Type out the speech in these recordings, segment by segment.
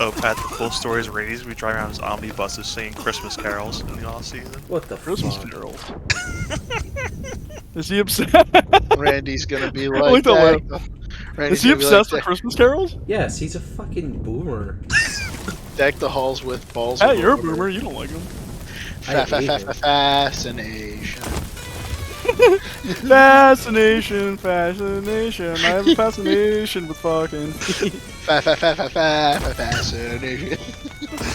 Oh, Pat, the full story is Randy's. We drive around his omnibuses singing Christmas carols in the off season. What the Christmas fuck? carols. Is he obsessed? Randy's gonna be I like the that. laugh. Randy's Is he gonna be like obsessed with Christmas carols? Yes, he's a fucking boomer. deck the halls with balls. Hey, of you're a rubber. boomer. You don't like him. Fascination. Fascination, fascination. I have a fascination with fucking. Fascination.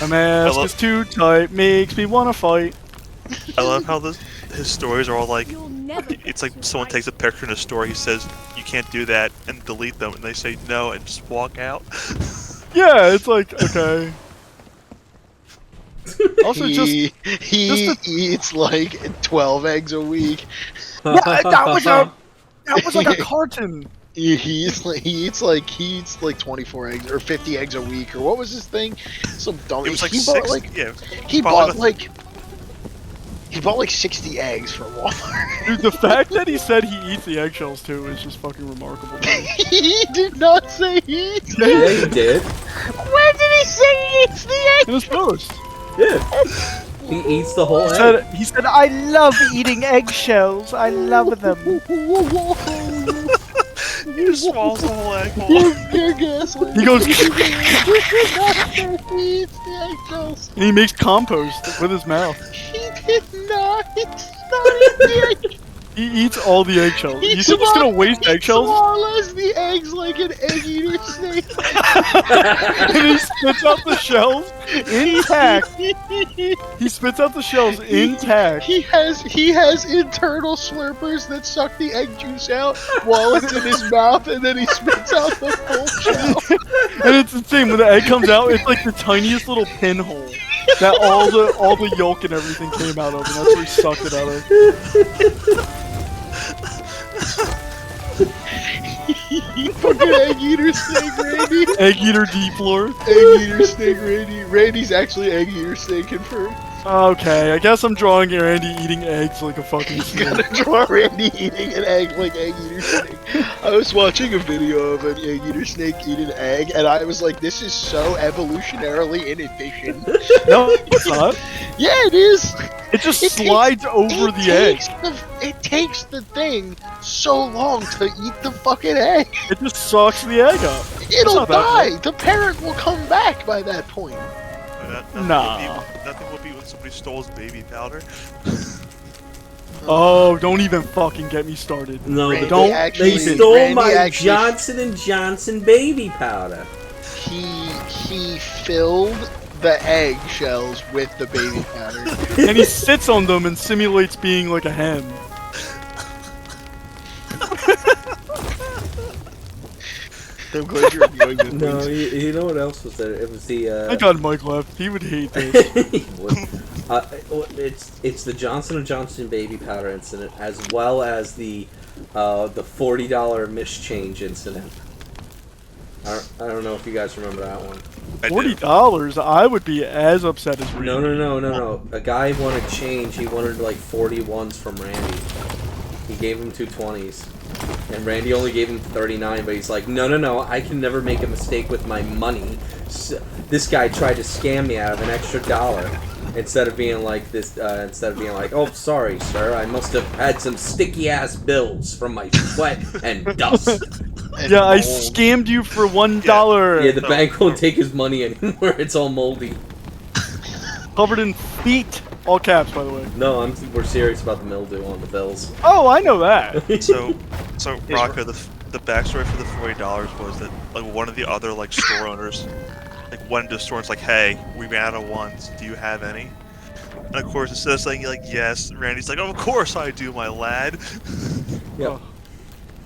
My mask is too tight, makes me wanna fight. I love how his stories are all like, it's like someone takes a picture in a store, he says, you can't do that, and delete them, and they say no, and just walk out. Yeah, it's like, okay. Also, he eats like 12 eggs a week. Yeah, that was like a carton. He eats like 24 eggs or 50 eggs a week, or what was his thing? Some dumb. It was like he six, bought, yeah. he bought like 60 eggs for Walmart. Dude, the fact that he said he eats the eggshells too is just fucking remarkable. He did not say he eats. Yeah, he did. When did he say he eats the eggs? In his post. Yeah. He eats the whole egg. He said, I love eating eggshells. I love them. He just swallows the whole egg whole. You're gaslighting. He goes, He eats the eggshells. and he makes compost with his mouth. He did not. It's not eat the egg. He eats all the eggshells. He You think he's gonna waste He eggshells? swallows the eggs like an egg eater snake. And he spits out the shells intact. He spits out the shells intact. He has internal slurpers that suck the egg juice out while it's in his mouth, and then he spits out the full shell. And it's insane when the egg comes out. It's like the tiniest little pinhole that all the yolk and everything came out of, and that's where he sucked it out of. Fucking egg eater snake, Randy. Egg eater deep lord. Egg eater snake, Randy. Randy's actually egg eater snake confirmed. Okay, I guess I'm drawing Randy eating eggs like a fucking snake. Gotta draw Randy eating an egg like egg eater snake. I was watching a video of an egg eater snake eat an egg, and I was like, this is so evolutionarily inefficient. No, it's not. Yeah, it is. It just slides over the egg. It takes the thing so long to eat the fucking egg. It just sucks the egg up. It'll not that die. The parent will come back by that point. Nothing would be when somebody stole his baby powder. Oh, don't even fucking get me started. No, Randy don't. they stole my Johnson & Johnson baby powder. He filled the eggshells with the baby powder. And he sits on them and simulates being like a hen. I'm glad you're enjoying this. No, you know what else was there? It was the. Thank God Mike left. He would hate this. He would. It's the Johnson & Johnson baby powder incident, as well as the $40 mischange incident. I don't know if you guys remember that one. $40? I would be as upset as Randy. No. A guy wanted change. He wanted like 41s from Randy. He gave him 2 20s. And Randy only gave him 39, but he's like, no, I can never make a mistake with my money. So, this guy tried to scam me out of an extra $1. Instead of being like this, oh, sorry, sir, I must have had some sticky-ass bills from my sweat and dust. Yeah, I scammed you for $1. Yeah, the bank won't take his money anymore. It's all moldy. Covered in feet. All caps, by the way. No, we're serious about the mildew on the bills. Oh, I know that. So Rocco, the backstory for the $40 was that like one of the other like store owners like went into the store and was like, hey, we ran out of ones. Do you have any? And of course, instead of saying like yes, Randy's like, of course I do, my lad. Yep. Oh.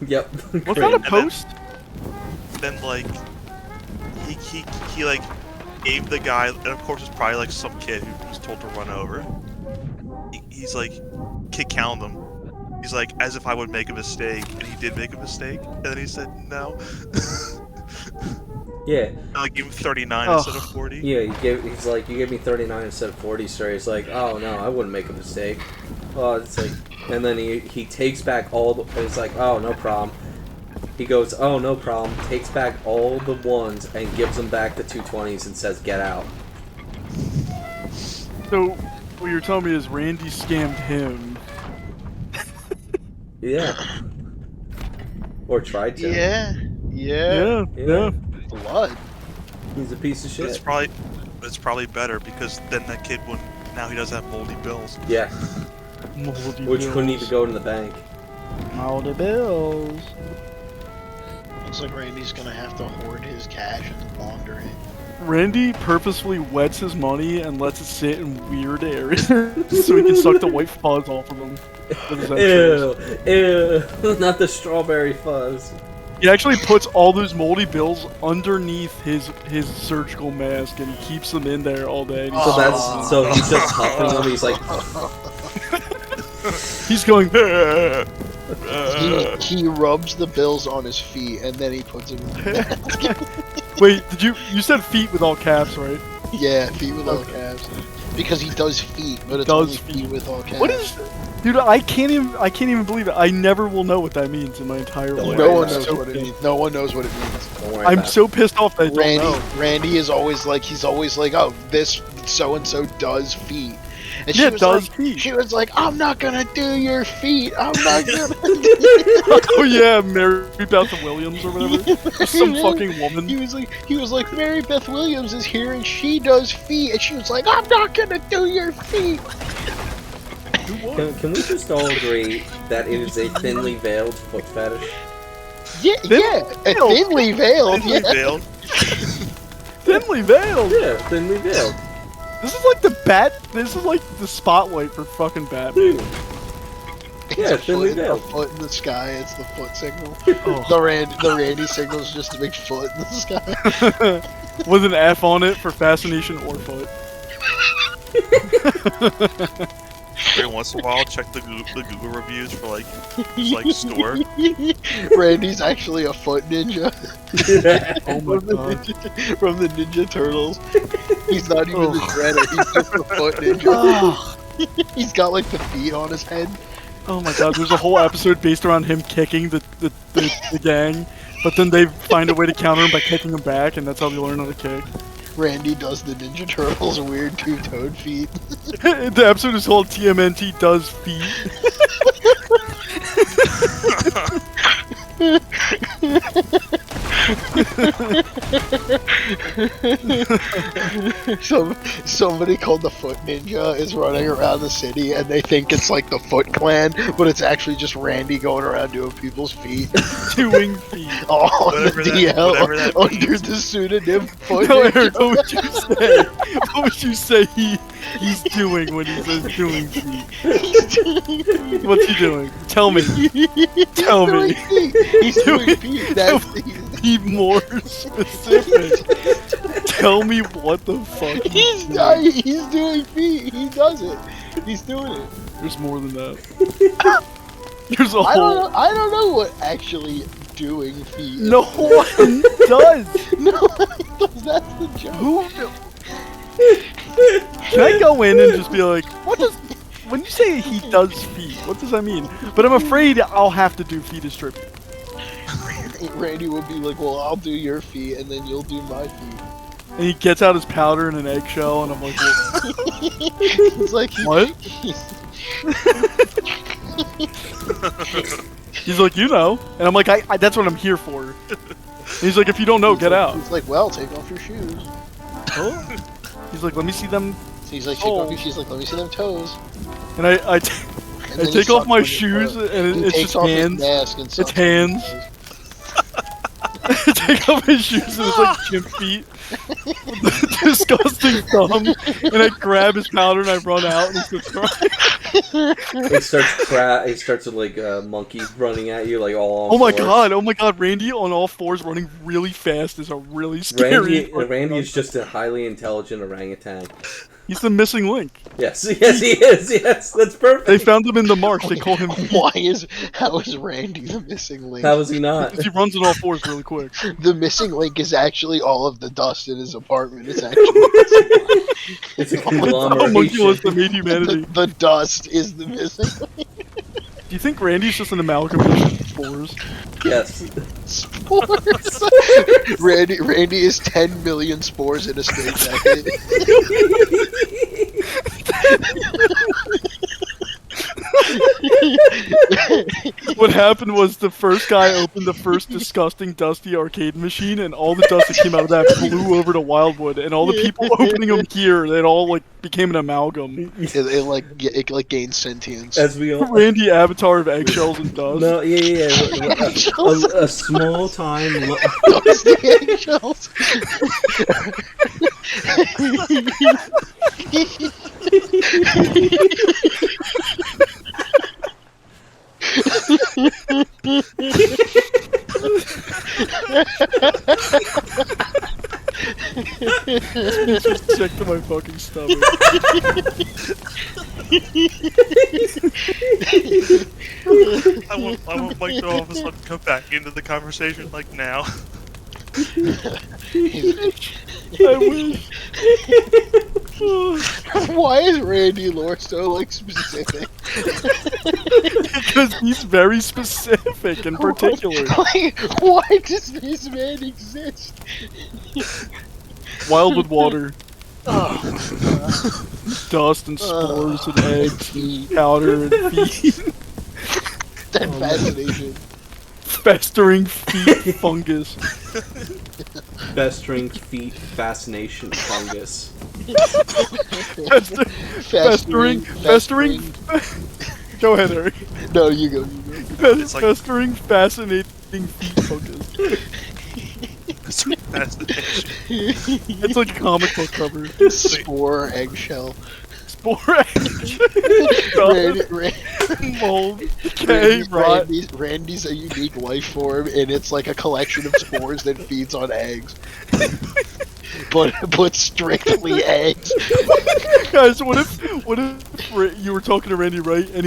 Yep. Was that a post? Then like he like gave the guy, and of course it's probably like some kid who was told to run over. He's like, kid counted them. He's like, as if I would make a mistake, and he did make a mistake, and then he said no. Yeah. I like gave him 39 instead of 40. Yeah, he's like, you gave me 39 instead of 40, sir. He's like, oh no, I wouldn't make a mistake. Oh, it's like, and then he takes back all the, it's like, oh, no problem. He goes, oh, no problem. Takes back all the ones and gives them back the 220s and says, get out. So, what you're telling me is Randy scammed him. Yeah. Or tried to. Yeah. Yeah. Blood. He's a piece of shit. It's probably better because then that kid wouldn't. Now he doesn't have moldy bills. Yeah. Moldy Which bills. couldn't even go to the bank. Moldy bills. Looks like Randy's gonna have to hoard his cash and launder it. Randy purposefully wets his money and lets it sit in weird areas so he can suck the white fuzz off of them. Ew. Not the strawberry fuzz. He actually puts all those moldy bills underneath his surgical mask and he keeps them in there all day. So he's just huffing them. He's like, he's going. He rubs the bills on his feet and then he puts them in the Wait, you said feet with all caps, right? Yeah, feet with all caps. Because he does feet, but it's only feet with all caps. What is, dude? I can't even believe it. I never will know what that means in my entire life. No one knows what it means. No one knows what it means. don't worry I'm about so pissed off that I don't know. Randy is always like, oh, this so and so does feet. And Yeah, was does like, feet. She was like, I'm not gonna do your feet. I'm not gonna. Oh yeah, Mary Beth Williams or whatever. Some fucking woman. He was like, Mary Beth Williams is here and she does feet, and she was like, I'm not gonna do your feet. Can we just all agree that it is a thinly veiled foot fetish? Yeah, thinly veiled. Thinly Yeah. veiled. Thinly veiled. Yeah, thinly veiled. This is like This is like the spotlight for fucking Batman. Yeah, It's thinly a veiled. foot in the sky. It's the foot signal. Oh. The Randy signal is just a big foot in the sky. With an F on it for fascination or foot. Every once in a while, check the Google reviews for like store. Randy's actually a foot ninja. Oh my god. From the Ninja Turtles. He's not even the Shredder. He's just a foot ninja. Oh. He's got like the feet on his head. Oh my god, there's a whole episode based around him kicking the gang, but then they find a way to counter him by kicking him back, and that's how they learn how to kick. Randy does the Ninja Turtles weird two-toed feet. The episode is called TMNT Does Feet. Somebody called the Foot Ninja is running around the city and they think it's like the Foot Clan, but it's actually just Randy going around doing people's feet. Doing feet. Oh, Whatever the that- DL whatever that under means. the pseudonym Foot No, Ninja. Eric, what would you say? What would you say he's doing when he says doing feet? What's he doing? Tell me. Tell me. He's doing feet. That's Be more specific. Tell me what the fuck he's doing feet. He does it. He's doing it. There's more than that. There's a I whole. don't know what actually doing feet. is. No one does. No one does. That's the joke. Who? Can I go in and just be like, what does? When you say he does feet, what does that mean? But I'm afraid I'll have to do feet as tribute. Randy would be like, well, I'll do your feet and then you'll do my feet. And he gets out his powder and an eggshell, and I'm like, well, It's like what? He's like, you know, and I'm like, I that's what I'm here for. And he's like, if you don't know, get out. He's like, well, take off your shoes. He's like, let me see them, So he's like, take off your shoes. Like, let me see them toes. and I And then he take off sucks my on your shoes, toes. and He it's takes just off his hands. mask and It's sucks on your hands. toes. I take off my shoes and it's like chimp feet. Disgusting thumb. And I grab his powder and I run out and he starts crying. He starts with like a monkey running at you, like all on Oh my fours. god, Randy on all fours running really fast is a really scary. Randy is just a highly intelligent orangutan. He's the missing link. Yes, yes, he is. Yes, that's perfect. They found him in the marsh. They call him How is Randy the missing link? How is he not? because he runs on all fours really quick. The missing link is actually all of the dust in his apartment. It's actually It's a It's homunculus conglomeration. that made humanity. the dust is the missing link. Do you think Randy's just an amalgamation of spores. Yes. Spores. Randy is 10 million spores in a straight jacket. What happened was the first guy opened the first disgusting dusty arcade machine, and all the dust that came out of that flew over to Wildwood, and all the people opening them here, it all like became an amalgam. It like gains sentience. As we all. Randy avatar of eggshells and dust. No, yeah. A small time. Dusty eggshells. Just sick to my fucking stomach. I want Mike to all of a sudden come back into the conversation like now. I wish. Why is Randy lore so like specific? Because he's very specific and particular. Like, why does this man exist? Wildwood water, Oh, dust and spores and eggs, powder and feet, that fascination. festering feet fungus. Festering feet fascination fungus. Festering. Go ahead, Eric. No, you go. It's like- Festering, fascinating feet fungus. Fascination. It's like a comic book cover. Spore eggshell. Spore mold, decay, rot. Randy's a unique life form, and it's like a collection of spores that feeds on eggs. but strictly eggs. Guys, what if you were talking to Randy, right? And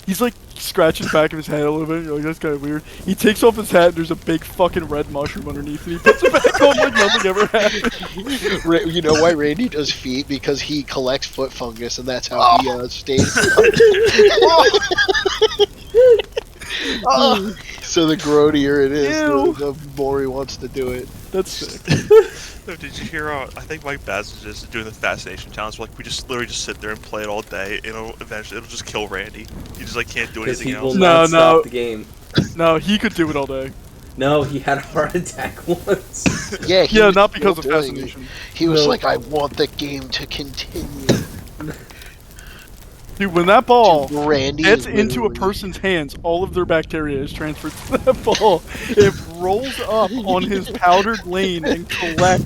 he's like scratching the back of his head a little bit. You're like, that's kind of weird. He takes off his hat and there's a big fucking red mushroom underneath, and he puts it back on like nothing ever happened. You know why Randy does feet? Because he collects foot fungus, and that's how he stays. So the grodier it is, the more he wants to do it. That's sick. No, did you hear? I think Mike Bass is just doing the fascination challenge. Like we just literally just sit there and play it all day. Eventually it'll just kill Randy. He just like can't do Because anything he will else. not No. stop the game. No, he could do it all day. No, he had a heart attack once. Yeah, he Yeah, was not because of still doing it. fascination. He was No. like, I want the game to continue. Dude, when that ball Randy gets is into a literally- person's hands, all of their bacteria is transferred to that ball. It rolls up on his powdered lane and collects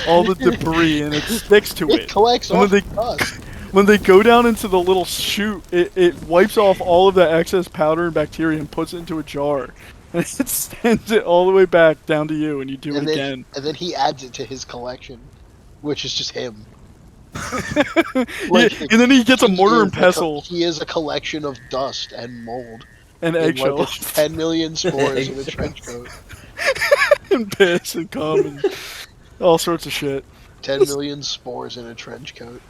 all the debris, and it sticks to It it. collects And all when they- the dust. When they go down into the little chute, it wipes off all of that excess powder and bacteria and puts it into a jar. And it sends it all the way back down to you, and you do it And again. then he adds it to his collection, which is just him. Yeah, and then he gets a He mortar is and pestle He is a collection of dust and mold. and in like eggshells 10 million spores in a trench coat. and piss and cum and all sorts of shit. 10 million spores in a trench coat.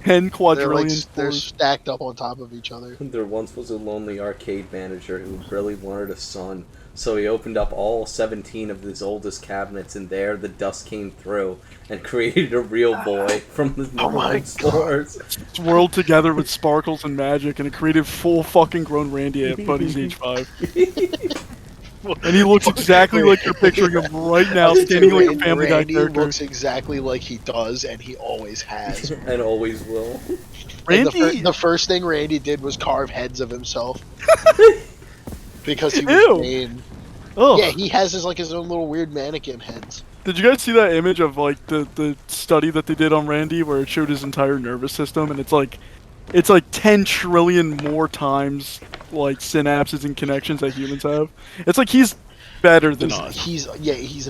10 They're quadrillion they're spores. stacked up on top of each other. There once was a lonely arcade manager who really wanted a son, so he opened up all 17 of his oldest cabinets, and there the dust came through and created a real boy from the Oh my mold spores. Swirled together with sparkles and magic, and it created full fucking grown Randy at Buddy's age 5. And he looks exactly like you're picturing him right now, standing like a Family Guy Randy character. looks exactly like he does, and he always has. And always will. And Randy, the first thing Randy did was carve heads of himself. Because he was Ew. vain. oh, Yeah, he has his own little weird mannequin heads. did you guys see that image of like the study that they did on Randy, where it showed his entire nervous system, and it's like 10 trillion more times like synapses and connections that humans have. It's like he's better than us. He's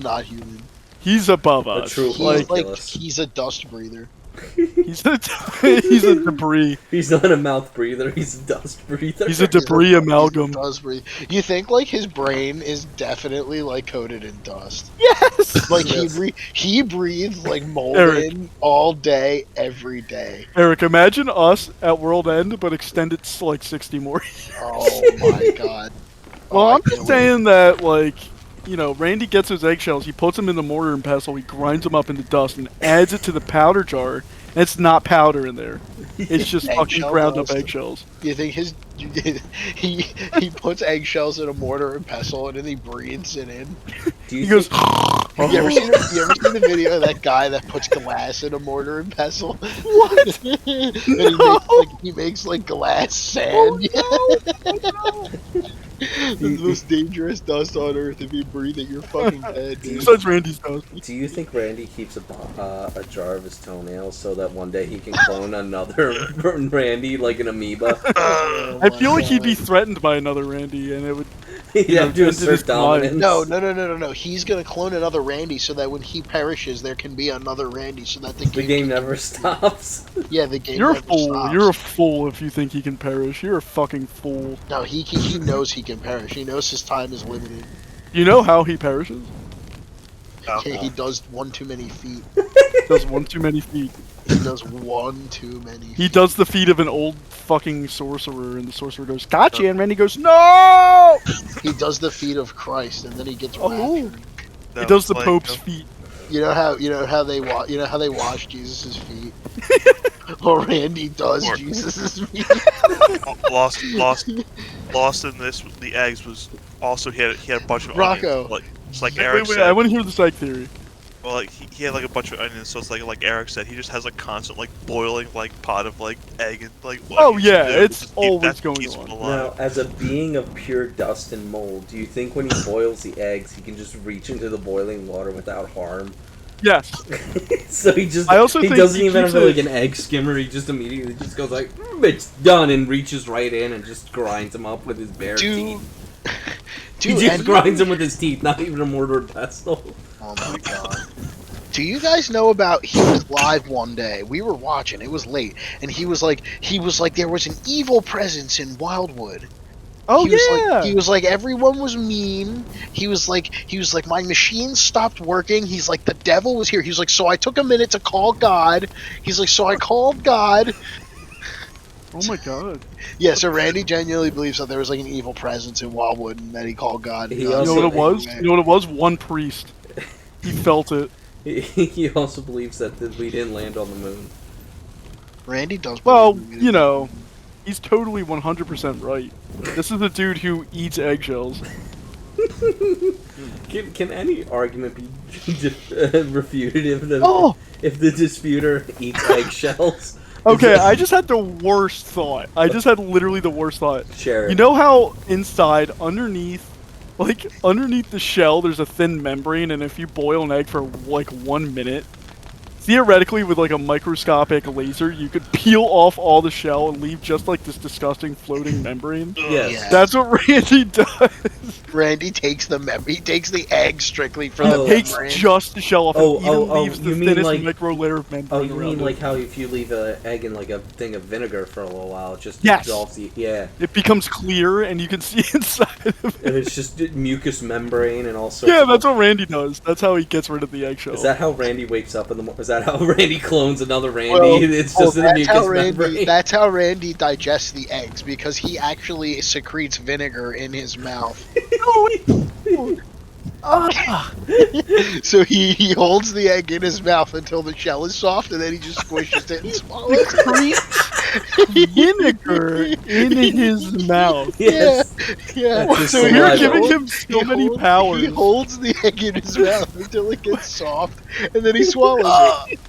not human. He's above A us. true He's homunculus. he's a dust breather. He's a he's a debris. He's not a mouth breather, he's a dust breather. He's a debris amalgam. He does breathe. You think like his brain is definitely like coated in dust? Yes. Like Yes. he breathes like mold Eric. in all day, every day. Eric, imagine us at World End, but extend it like 60 more. Oh my god. Well, I I'm can't just wait. saying that, like, Randy gets his eggshells, he puts them in the mortar and pestle, he grinds them up into dust, and adds it to the powder jar. And it's not powder in there. It's just fucking Eggshell ground up dust. eggshells. Do you think he puts eggshells in a mortar and pestle and then he breathes it in? Do you He goes, think, You ever seen the video of that guy that puts glass in a mortar and pestle? What? And No! he makes like glass Oh sand. no! Oh no! The most dangerous dust on earth. If you breathe it, you're fucking dead, dude. Besides Randy's dust. do you think Randy keeps a jar of his toenails so that one day he can clone another Randy like an amoeba? Oh I my feel like he'd be God. threatened by another Randy, and it would. He'd have to into his assert dominance. No. He's gonna clone another Randy so that when he perishes, there can be another Randy, so that The the game can- never stops. Yeah, the game. You're a never fool. stops. You're a fool if you think he can perish. You're a fucking fool. No, he knows he can perish. He knows his time is limited. You know how he perishes? Oh. He does one too many feet. Does one too many feet. He does one too many. He does the feat of an old fucking sorcerer, and the sorcerer goes, "Gotcha," and Randy goes, "No!" He does the feet of Christ, and then he gets Oh. raptured. No, He does it's the like, Pope's feet. You know how they wash Jesus' feet. Well, Randy does Or- Jesus' feet. Lost in this. The eggs was also he had a bunch of Rocco. onions. Like it's like Wait, Eric wait, said. I want to hear the psych theory. Well, like he had like a bunch of onions, so it's like Eric said, he just has a constant like boiling like pot of like egg and like. What Oh, he should yeah, do it's is always that going keeps on. him Now, alive. as a being of pure dust and mold, do you think when he boils the eggs, he can just reach into the boiling water without harm? Yes. So he just I also he think doesn't he even keeps have it- like an egg skimmer. He just immediately just goes like, it's done, and reaches right in and just grinds them up with his bare teeth. He Dude, just grinds them with his teeth, not even a mortar and pestle. Oh my god. Do you guys know about he was live one day. We were watching, it was late, and he was like there was an evil presence in Wildwood. Oh He was like everyone was mean. He was like my machine stopped working. He's like the devil was here. He's like, so I took a minute to call God. He's like, so I called God. Oh my god. Yeah, so Randy genuinely believes that there was like an evil presence in Wildwood and that he called God. He You know also- what it was? You know what it was? One priest. He felt it. He also believes that we didn't land on the moon. Randy does. Well, believe you know, he's totally 100% right. This is the dude who eats eggshells. Can any argument be refuted Oh! if the disputer eats eggshells? Okay, I just had the worst thought. I just had literally the worst thought. Share it. You know how inside, underneath the shell, there's a thin membrane, and if you boil an egg for like 1 minute, theoretically with like a microscopic laser, you could peel off all the shell and leave just like this disgusting floating membrane. Yes. Yeah. That's what Randy does. Randy takes the egg strictly for Oh. the Takes membrane. just the shell off Oh, and even oh, leaves the you mean thinnest like- micro layer of Oh, membrane you around mean it. like how if you leave an egg in like a thing of vinegar for a little while, it just Yes. dissolves the yeah, It becomes clear and you can see inside of it. and it's just mucus membrane and all sorts. Yeah, of that's what Randy does. That's how he gets rid of the eggshell. Is that how Randy wakes up in the morning? Is that how Randy clones another Randy? Well, It's just in the mucus membrane. That's how Randy digests the eggs because he actually secretes vinegar in his mouth. Ah. So he holds the egg in his mouth until the shell is soft, and then he just squishes it and swallows it. Secretes vinegar in his mouth. Yes. Yeah. That's his So saliva. you're giving him so many powers. He holds the egg in his mouth until it gets soft, and then he swallows it.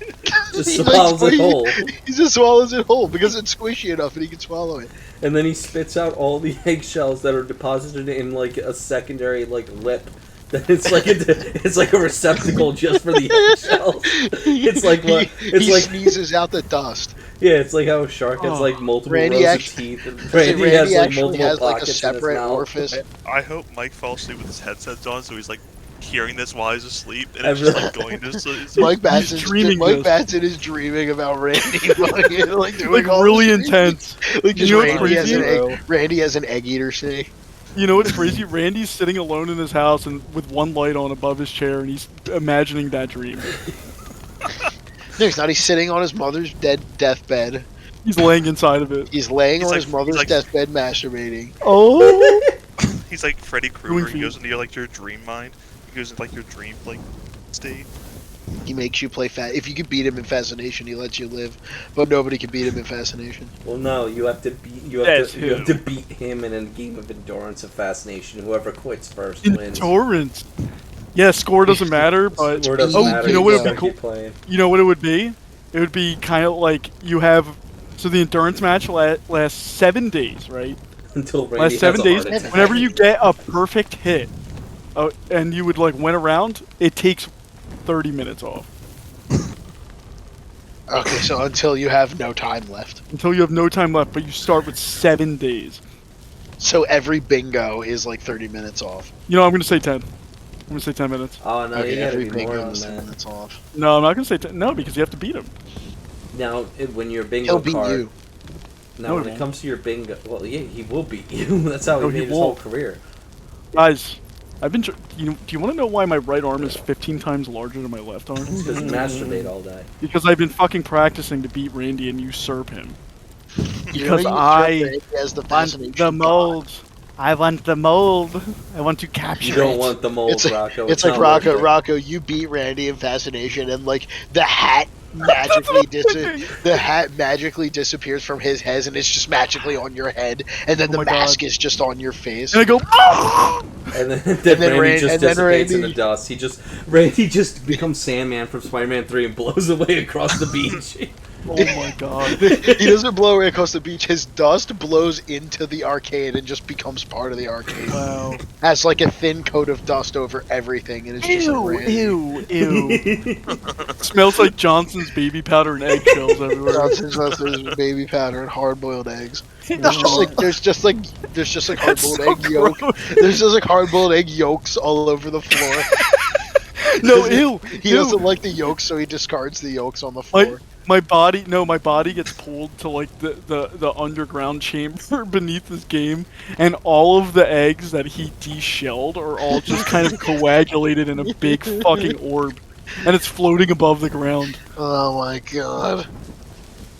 Just He, swallows it whole, He just swallows it whole because it's squishy enough and he can swallow it. and then he spits out all the eggshells that are deposited in like a secondary like lip. That it's like a receptacle just for the eggshells. It's like what? It's he like sneezes out the dust. yeah, it's like how a shark has Oh. like multiple Randy rows actually- of teeth. And Randy, Randy has like actually multiple has like a pockets in his separate mouth. orifice. I hope Mike fell asleep with his headsets on, so he's like hearing this while he's asleep, and I it's just really- like going to sleep. Mike Batson, dreaming Mike this. Batson is dreaming about Randy, fucking, like doing Like all really this- intense. Like just You know what's Randy has an crazy? egg. Randy has an egg eater snake. You know what's crazy? Randy's sitting alone in his house and with one light on above his chair, and he's imagining that dream. No, he's not. He's sitting on his mother's deathbed. He's laying inside of it. He's laying He's on like- his mother's he's like- deathbed masturbating. Oh, He's like Freddy Doing Krueger. He feet. goes into your, like your dream mind. He goes into like your dream like state. He makes you play if you can beat him in Fascination, he lets you live. But nobody can beat him in Fascination. Well, no, you have to beat you That's have to who? beat him in a game of endurance of fascination. Whoever quits first wins. Endurance. Yeah, score doesn't matter, but Score doesn't matter. you know what would be just cool? keep playing. You know what it would be? It would be kind of like you have. So the endurance match lasts 7 days, right? Until Randy Last has 7 a days. heart attack. Whenever you get a perfect hit, and you would like win a round, it takes 30 minutes off Okay, so until you have no time left. until you have no time left. But you start with 7 days. So every bingo is like 30 minutes off. You know, I'm gonna say 10. I'm gonna say 10 minutes. Oh no, Okay, you gotta every be bingo more is than 10 that. minutes off. No, I'm not gonna say 10. No, because you have to beat him. Now, when your bingo He'll beat card. you. Now, No, when he it won't. comes to your bingo, well, yeah, he will beat you. That's how No, he he made his whole won't. career. Guys, I've been. Do you want to know why my right arm is 15 times larger than my left arm? It's because you masturbate all day. Because I've been fucking practicing to beat Randy and usurp him. You're Because gonna I use Randy as the want fascination the god. mold. I want the mold. I want to capture You don't it. want the mold, It's like, Rocco. it's like not Rocco. worth it. Rocco, you beat Randy in Fascination, and like the hat magically disappears from his head, and it's just magically on your head, and then Oh the my mask God. is just on your face. And I go. "Ah!" And then, then Randy Ran- just and then dissipates in Randy- the dust. Randy just becomes Sandman from Spider-Man 3 and blows away across the beach. Oh my god. He doesn't blow away across the beach. His dust blows into the arcade and just becomes part of the arcade. Wow. Has like a thin coat of dust over everything, and it's just like Randy. Ew. Smells like Johnson's baby powder and eggshells everywhere. Johnson's baby powder and hard-boiled eggs. There's just like hard-boiled so egg yolk. gross. There's just like hard-boiled egg yolks all over the floor. No, ew. He ew. doesn't like the yolks, so he discards the yolks on the floor. My body gets pulled to like the underground chamber beneath this game, and all of the eggs that he deshelled are all just kind of coagulated in a big fucking orb, and it's floating above the ground. Oh my god.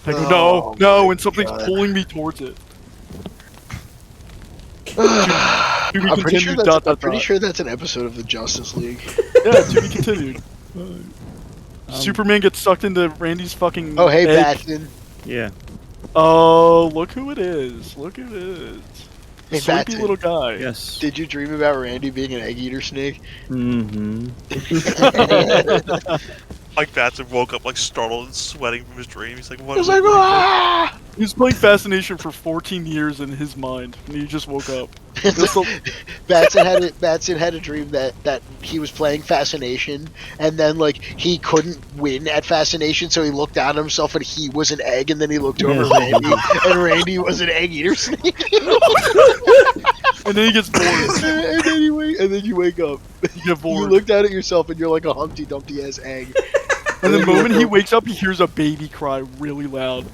I go, Oh no, my and something's God. pulling me towards it. To be I'm pretty sure continued. Dot, dot, I'm pretty dot. sure that's an episode of the Justice League. Yeah, to be continued. Superman gets sucked into Randy's fucking. Oh hey, egg. Batson. Yeah. Oh, look who it is! Look who it is! Hey, Sleepy Batson. little guy. Yes. Did you dream about Randy being an egg eater snake? Mm-hmm. Mike Batson woke up like startled and sweating from his dream. He's like, "What?" He was is like, it?" ah! He was playing Fascination for 14 years in his mind, and he just woke up. This will- Batson had a dream that he was playing Fascination, and then like he couldn't win at Fascination, so he looked down at himself and he was an egg, and then he looked over at Randy, and Randy was an egg eater snake. and then he gets bored. and then you wake up. You get You bored. look down at yourself and you're like a Humpty Dumpty ass egg. and the moment he wakes up, he hears a baby cry really loud.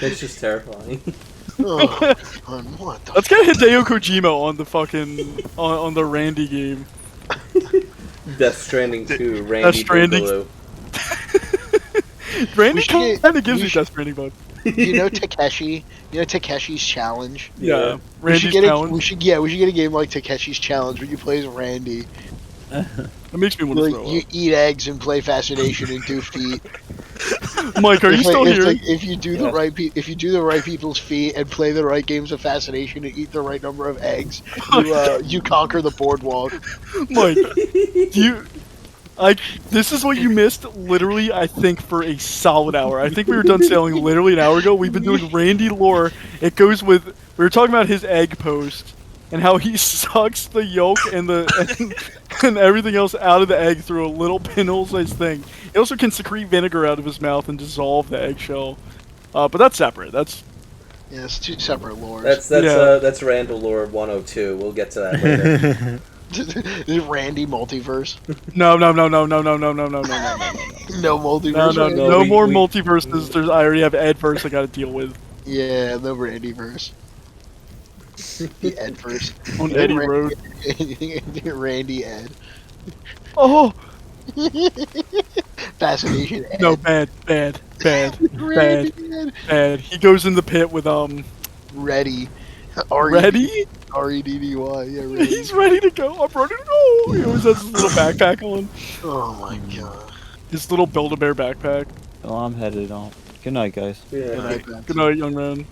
That's just terrifying. Oh, God, what the Let's get Hideo Kojima on the fucking on the Randy game. Death Stranding 2, Randy Stranding. Boogaloo. Randy We should kind get- of gives we me should- Death Stranding vibe. You know Takeshi's challenge? Yeah. We Randy's should get challenge. we should get a game like Takeshi's challenge where you play as Randy. That makes me want to Like, throw you up. eat eggs and play Fascination in 2 feet. Mike, are you It's still like- it's here? like if you do the right people's feet and play the right games of Fascination and eat the right number of eggs, you conquer the boardwalk. Mike, this is what you missed literally, I think, for a solid hour. I think we were done sailing literally an hour ago. We've been doing Randy lore. It goes with, we were talking about his egg post and how he sucks the yolk and and everything else out of the egg through a little pinhole-sized thing. He also can secrete vinegar out of his mouth and dissolve the eggshell. But that's separate. That's Yeah, it's 2 separate lores. That's Randall Lore 102. We'll get to that later. Randy multiverse. no. No No, multiverse. no, Randy. no we- more we- multiverses. I already have Edverse I gotta deal with. Yeah, the Randyverse. The Edverse. On Eddie Road. Randy Ed. Oh! Fascination Ed. No, bad. Randy Ed. He goes in the pit with, Ready. Ready? Reddy. Yeah, ready. He's ready to go. I'm ready to go. He always has his little backpack on. Oh my god. His little Build-A-Bear backpack. Well, I'm headed off. Good night, guys. Yeah. Good night, Benson. Good night, young man.